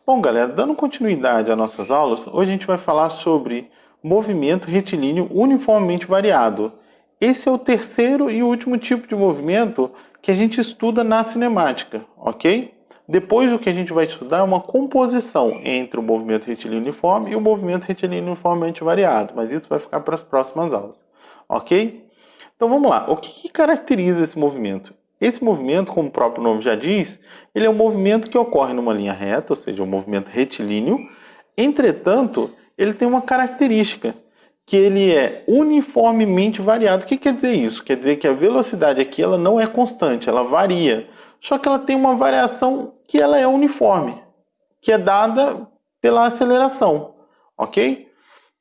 Bom, galera, dando continuidade às nossas aulas, hoje a gente vai falar sobre movimento retilíneo uniformemente variado. Esse é o terceiro e último tipo de movimento que a gente estuda na cinemática, ok? Depois o que a gente vai estudar é uma composição entre o movimento retilíneo uniforme e o movimento retilíneo uniformemente variado, mas isso vai ficar para as próximas aulas, ok? Então vamos lá, o que caracteriza esse movimento? Esse movimento, como o próprio nome já diz, ele é um movimento que ocorre numa linha reta, ou seja, um movimento retilíneo. Entretanto, ele tem uma característica, que ele é uniformemente variado. O que quer dizer isso? Quer dizer que a velocidade aqui ela não é constante, ela varia. Só que ela tem uma variação que ela é uniforme, que é dada pela aceleração, ok?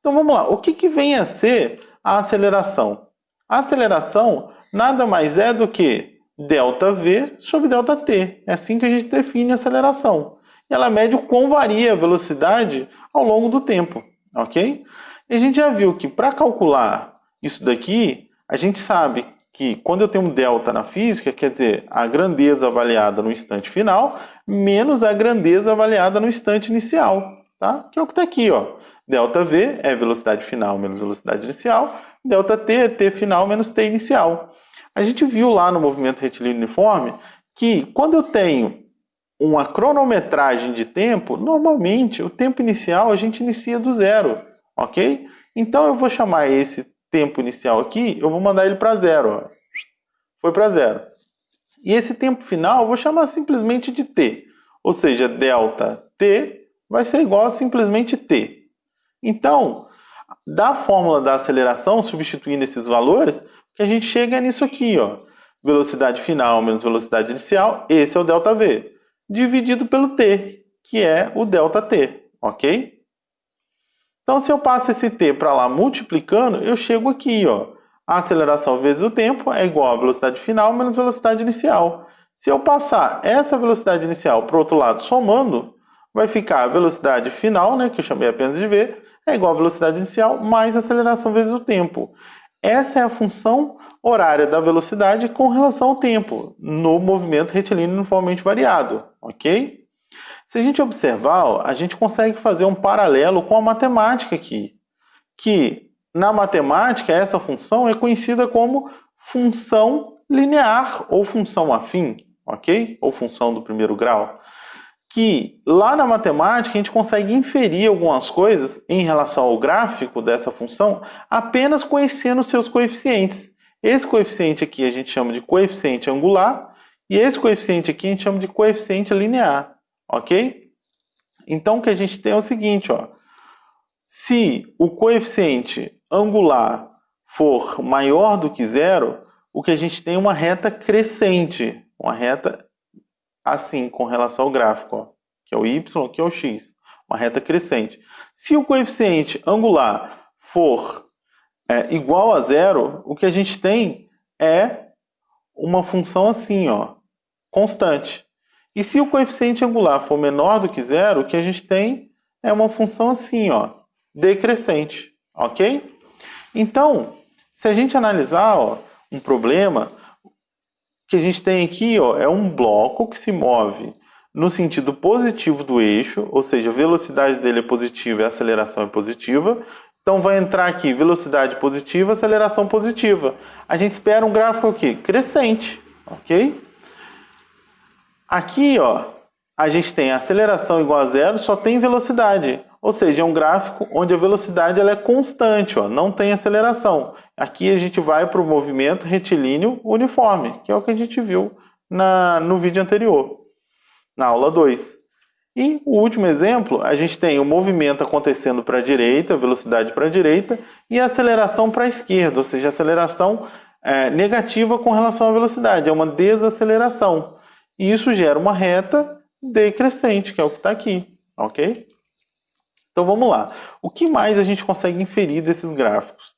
Então vamos lá, o que vem a ser a aceleração? A aceleração nada mais é do que ΔV sobre ΔT. É assim que a gente define a aceleração. E ela mede o quão varia a velocidade ao longo do tempo, ok? E a gente já viu que para calcular isso daqui, a gente sabe que quando eu tenho um delta na física, quer dizer, a grandeza avaliada no instante final, menos a grandeza avaliada no instante inicial, tá? Que é o que está aqui, ó. ΔV é velocidade final menos velocidade inicial, ΔT é T final menos T inicial. A gente viu lá no movimento retilíneo uniforme que quando eu tenho uma cronometragem de tempo, normalmente o tempo inicial a gente inicia do zero, ok? Então eu vou chamar esse tempo inicial aqui, eu vou mandar ele para zero, ó. Foi para zero. E esse tempo final eu vou chamar simplesmente de T, ou seja, ΔT vai ser igual a simplesmente T. Então, da fórmula da aceleração, substituindo esses valores, que a gente chega nisso aqui, ó. Velocidade final menos velocidade inicial, esse é o ΔV, dividido pelo T, que é o ΔT, ok? Então, se eu passo esse T para lá multiplicando, eu chego aqui, ó. A aceleração vezes o tempo é igual a velocidade final menos velocidade inicial. Se eu passar essa velocidade inicial para o outro lado somando, vai ficar a velocidade final, né, que eu chamei apenas de V, é igual a velocidade inicial mais a aceleração vezes o tempo. Essa é a função horária da velocidade com relação ao tempo no movimento retilíneo uniformemente variado, ok? Se a gente observar, ó, a gente consegue fazer um paralelo com a matemática aqui, que na matemática essa função é conhecida como função linear ou função afim, ok? Ou função do primeiro grau. Que lá na matemática a gente consegue inferir algumas coisas em relação ao gráfico dessa função apenas conhecendo seus coeficientes. Esse coeficiente aqui a gente chama de coeficiente angular e esse coeficiente aqui a gente chama de coeficiente linear, ok? Então o que a gente tem é o seguinte, ó. Se o coeficiente angular for maior do que zero, o que a gente tem é uma reta crescente, uma reta assim, com relação ao gráfico, ó, que é o Y, que é o X, uma reta crescente. Se o coeficiente angular for igual a zero, o que a gente tem é uma função assim, ó, constante. E se o coeficiente angular for menor do que zero, o que a gente tem é uma função assim, ó, decrescente, ok? Então, se a gente analisar, ó, um problema, que a gente tem aqui, ó, é um bloco que se move no sentido positivo do eixo, ou seja, a velocidade dele é positiva e a aceleração é positiva. Então vai entrar aqui velocidade positiva, aceleração positiva. A gente espera um gráfico aqui crescente, ok? Aqui, ó, a gente tem aceleração igual a zero, só tem velocidade. Ou seja, é um gráfico onde a velocidade ela é constante, ó, não tem aceleração. Aqui a gente vai para o movimento retilíneo uniforme, que é o que a gente viu no vídeo anterior, na aula 2. E o último exemplo, a gente tem o movimento acontecendo para a direita, velocidade para a direita, e a aceleração para a esquerda, ou seja, a aceleração negativa com relação à velocidade, é uma desaceleração. E isso gera uma reta decrescente, que é o que está aqui, ok? Então vamos lá. O que mais a gente consegue inferir desses gráficos?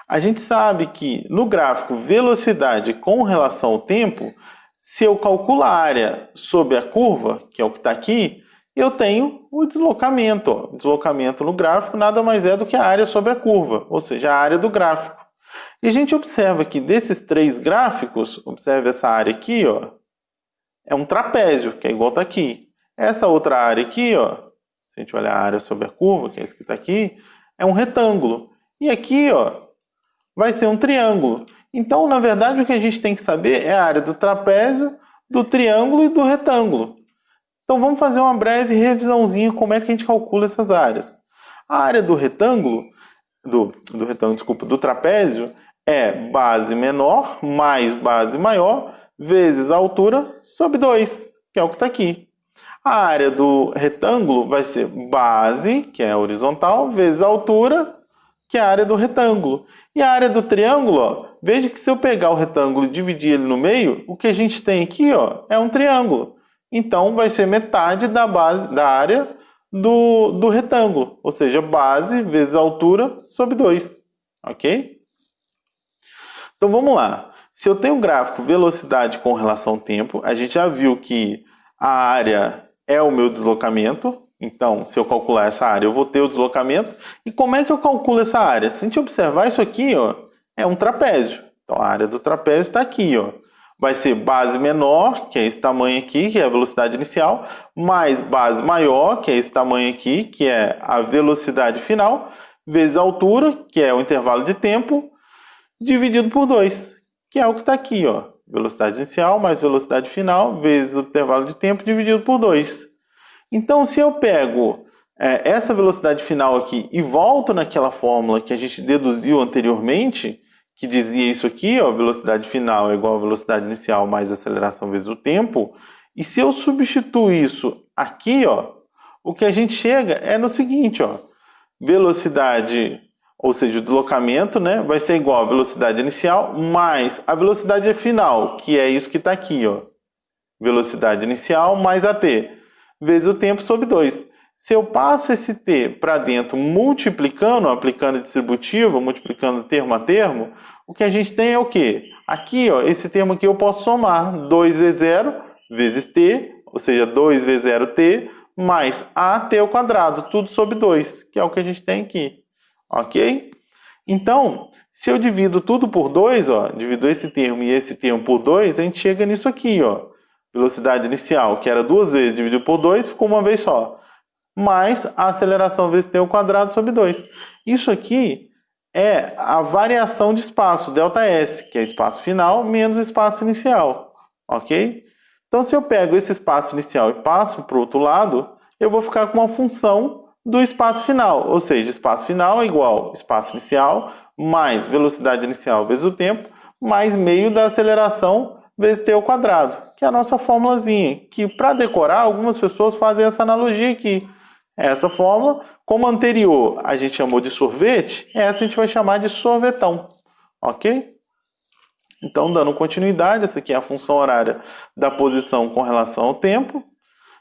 A gente sabe que no gráfico velocidade com relação ao tempo, se eu calculo a área sobre a curva, que é o que está aqui, eu tenho o deslocamento. Ó. O deslocamento no gráfico nada mais é do que a área sobre a curva, ou seja, a área do gráfico. E a gente observa que desses três gráficos, observe essa área aqui, ó, é um trapézio, que é igual está aqui. Essa outra área aqui, ó, se a gente olhar a área sobre a curva, que é isso que está aqui, é um retângulo. E aqui, ó, vai ser um triângulo. Então, na verdade, o que a gente tem que saber é a área do trapézio, do triângulo e do retângulo. Então, vamos fazer uma breve revisãozinha como é que a gente calcula essas áreas. A área do retângulo, do trapézio, é base menor mais base maior vezes a altura sobre 2, que é o que está aqui. A área do retângulo vai ser base, que é a horizontal, vezes a altura, que é a área do retângulo. E a área do triângulo, ó, veja que se eu pegar o retângulo e dividir ele no meio, o que a gente tem aqui, ó, é um triângulo. Então, vai ser metade da base da área do retângulo, ou seja, base vezes a altura sobre 2, ok? Então, vamos lá. Se eu tenho um gráfico velocidade com relação ao tempo, a gente já viu que a área é o meu deslocamento. Então, se eu calcular essa área, eu vou ter o deslocamento. E como é que eu calculo essa área? Se a gente observar isso aqui, ó, é um trapézio. Então, a área do trapézio está aqui, ó. Vai ser base menor, que é esse tamanho aqui, que é a velocidade inicial, mais base maior, que é esse tamanho aqui, que é a velocidade final, vezes a altura, que é o intervalo de tempo, dividido por 2, que é o que está aqui, ó. Velocidade inicial mais velocidade final, vezes o intervalo de tempo, dividido por 2. Então, se eu pego essa velocidade final aqui e volto naquela fórmula que a gente deduziu anteriormente, que dizia isso aqui, ó, velocidade final é igual a velocidade inicial mais aceleração vezes o tempo, e se eu substituo isso aqui, ó, o que a gente chega é no seguinte, ó, velocidade, ou seja, o deslocamento, né, vai ser igual a velocidade inicial mais a velocidade final, que é isso que está aqui, ó, velocidade inicial mais a t, vezes o tempo sobre 2. Se eu passo esse t para dentro multiplicando, aplicando a distributiva, multiplicando termo a termo, o que a gente tem é o quê? Aqui, ó, esse termo aqui eu posso somar 2 vezes 0 vezes t, ou seja, 2 vezes 0t, mais at ao quadrado, tudo sobre 2, que é o que a gente tem aqui. Ok? Então, se eu divido tudo por 2, ó, divido esse termo e esse termo por 2, a gente chega nisso aqui, ó. Velocidade inicial, que era 2 vezes dividido por 2, ficou uma vez só. Mais a aceleração vezes t ao quadrado sobre 2. Isso aqui é a variação de espaço, ΔS, que é espaço final menos espaço inicial. Ok? Então, se eu pego esse espaço inicial e passo para o outro lado, eu vou ficar com uma função do espaço final. Ou seja, espaço final é igual espaço inicial mais velocidade inicial vezes o tempo, mais meio da aceleração vezes t ao quadrado, que é a nossa formulazinha, que para decorar, algumas pessoas fazem essa analogia aqui. Essa fórmula, como a anterior a gente chamou de sorvete, essa a gente vai chamar de sorvetão, ok? Então, dando continuidade, essa aqui é a função horária da posição com relação ao tempo,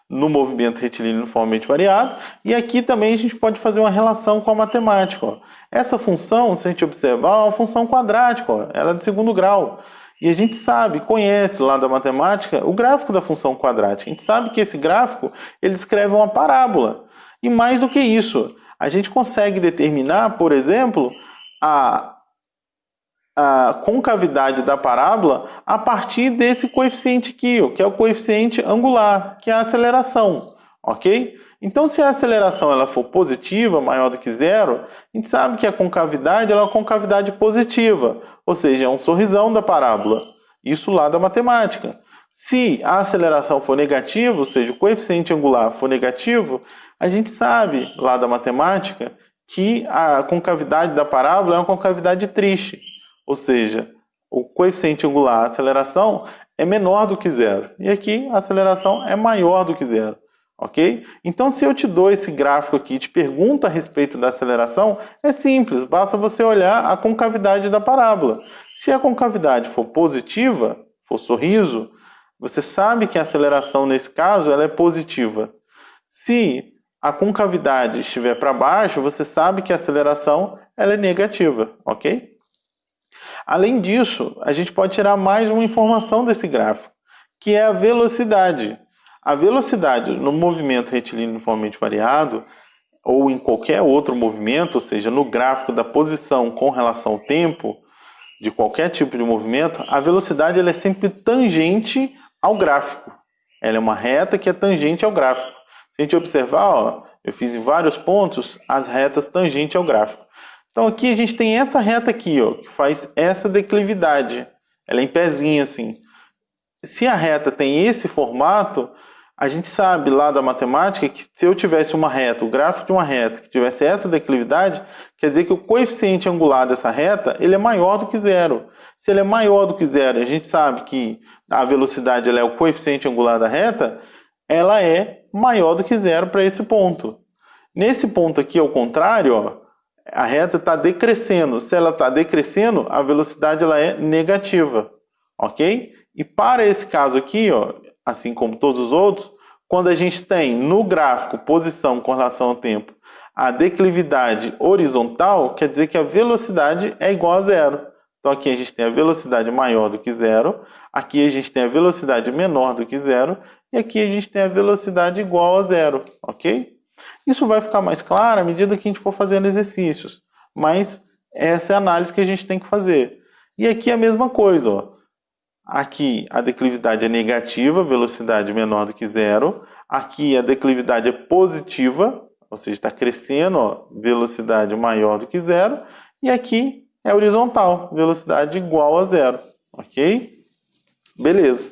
no movimento retilíneo uniformemente variado, e aqui também a gente pode fazer uma relação com a matemática. Ó. Essa função, se a gente observar, é uma função quadrática, ó. Ela é do segundo grau. E a gente sabe, conhece lá da matemática, o gráfico da função quadrática. A gente sabe que esse gráfico ele descreve uma parábola. E mais do que isso, a gente consegue determinar, por exemplo, a concavidade da parábola a partir desse coeficiente aqui, ó, que é o coeficiente angular, que é a aceleração, ok? Então, se a aceleração ela for positiva, maior do que zero, a gente sabe que a concavidade ela é uma concavidade positiva, ou seja, é um sorrisão da parábola. Isso lá da matemática. Se a aceleração for negativa, ou seja, o coeficiente angular for negativo, a gente sabe lá da matemática que a concavidade da parábola é uma concavidade triste. Ou seja, o coeficiente angular, a aceleração, é menor do que zero. E aqui a aceleração é maior do que zero. Ok? Então, se eu te dou esse gráfico aqui e te pergunto a respeito da aceleração, é simples, basta você olhar a concavidade da parábola. Se a concavidade for positiva, for sorriso, você sabe que a aceleração, nesse caso, ela é positiva. Se a concavidade estiver para baixo, você sabe que a aceleração ela é negativa, ok? Além disso, a gente pode tirar mais uma informação desse gráfico, que é a velocidade. A velocidade no movimento retilíneo uniformemente variado, ou em qualquer outro movimento, ou seja, no gráfico da posição com relação ao tempo, de qualquer tipo de movimento, a velocidade ela é sempre tangente ao gráfico. Ela é uma reta que é tangente ao gráfico. Se a gente observar, ó, eu fiz em vários pontos as retas tangentes ao gráfico. Então aqui a gente tem essa reta aqui, ó, que faz essa declividade. Ela é em pezinho assim. Se a reta tem esse formato, a gente sabe lá da matemática que se eu tivesse uma reta, o gráfico de uma reta que tivesse essa declividade, quer dizer que o coeficiente angular dessa reta ele é maior do que zero. Se ele é maior do que zero, a gente sabe que a velocidade ela é o coeficiente angular da reta, ela é maior do que zero para esse ponto. Nesse ponto aqui, ao contrário, ó, a reta está decrescendo. Se ela está decrescendo, a velocidade ela é negativa, ok? E para esse caso aqui, ó, assim como todos os outros, quando a gente tem no gráfico posição com relação ao tempo a declividade horizontal, quer dizer que a velocidade é igual a zero. Então aqui a gente tem a velocidade maior do que zero, aqui a gente tem a velocidade menor do que zero, e aqui a gente tem a velocidade igual a zero, ok? Isso vai ficar mais claro à medida que a gente for fazendo exercícios, mas essa é a análise que a gente tem que fazer. E aqui a mesma coisa, ó. Aqui a declividade é negativa, velocidade menor do que zero. Aqui a declividade é positiva, ou seja, está crescendo, ó, velocidade maior do que zero. E aqui é horizontal, velocidade igual a zero, ok? Beleza.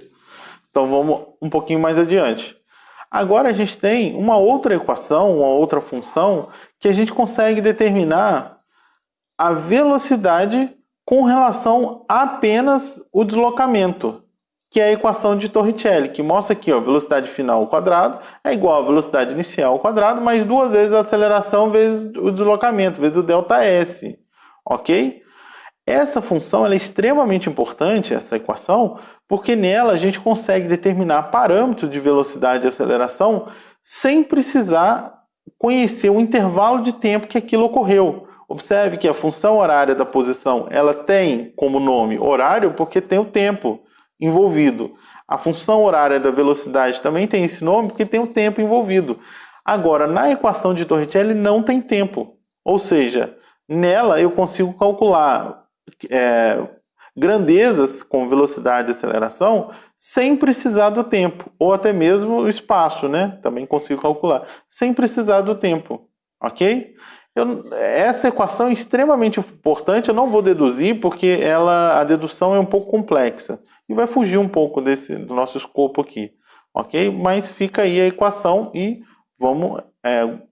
Então vamos um pouquinho mais adiante. Agora a gente tem uma outra equação, uma outra função, que a gente consegue determinar a velocidade com relação a apenas o deslocamento, que é a equação de Torricelli, que mostra aqui, ó, velocidade final ao quadrado é igual à velocidade inicial ao quadrado, mais duas vezes a aceleração vezes o deslocamento, vezes o ΔS, ok? Essa função ela é extremamente importante, essa equação, porque nela a gente consegue determinar parâmetros de velocidade e aceleração sem precisar conhecer o intervalo de tempo que aquilo ocorreu. Observe que a função horária da posição ela tem como nome horário porque tem o tempo envolvido. A função horária da velocidade também tem esse nome porque tem o tempo envolvido. Agora, na equação de Torricelli não tem tempo. Ou seja, nela eu consigo calcular grandezas com velocidade e aceleração sem precisar do tempo. Ou até mesmo o espaço, né? Também consigo calcular. Sem precisar do tempo. Ok? Essa equação é extremamente importante, eu não vou deduzir porque a dedução é um pouco complexa e vai fugir um pouco do nosso escopo aqui, ok? Mas fica aí a equação e vamos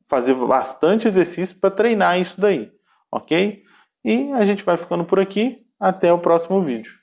fazer bastante exercício para treinar isso daí, ok? E a gente vai ficando por aqui, até o próximo vídeo.